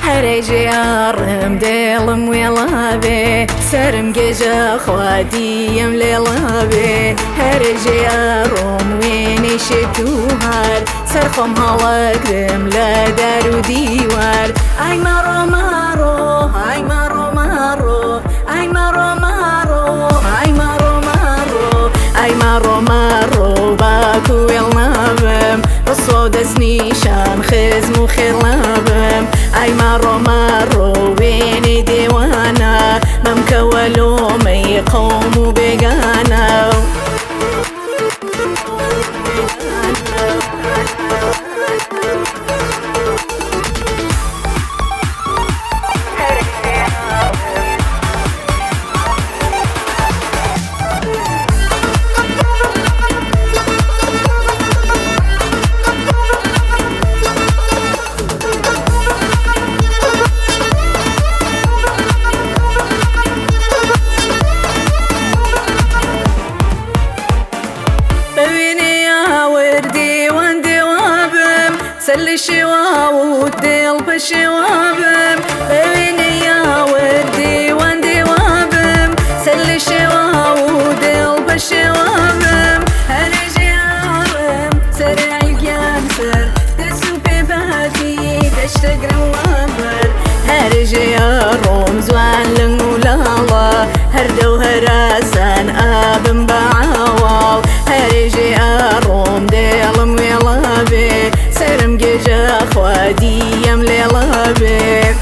هرجيارم دلم ويلابي سرم جيجا خواديم ليلابي هرجيارم ويني شتوهار سرخم هلاكرم لا دارو ديوار اي مارو مارو اي مارو مارو اي مارو مارو اي مارو مارو اي مارو مارو باكو يلنابم الصود سنيشان خزمو خلابم اي مارو مارو ويني ديوانا ممكولو مي قومو بيغانا سل الشواو وديل بشوابم بيني يا وردي واندي وابم سل الشواو وديل بشوابم هرجي عالم سرع الجانسر دسو في بهاتي دشتق روابر هرجي يا روم زوان لنولالا هردو هراسان ابن بعاواو هرجي يا روم ديلم ويلابي سرم جيجا خواديم ليلابي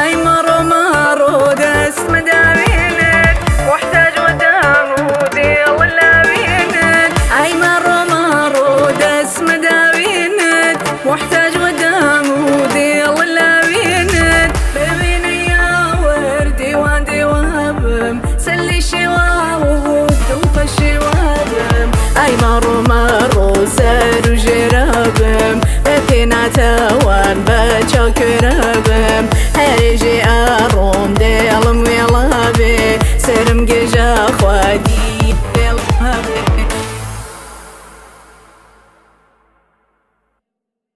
اي مارو مارو دس مداوينك واحتاج ودامودي ولا بينك اي مارو مارو دس مداوينك واحتاج ودامودي ولا بينك بيبيني يا وردي واندي وهبم سلي شواو دوب الشوابم اي مارو مارو سارو جرابم بينا توان بچا كرابم هرجي اروم دلم ويلابي سرم جيجا خوادي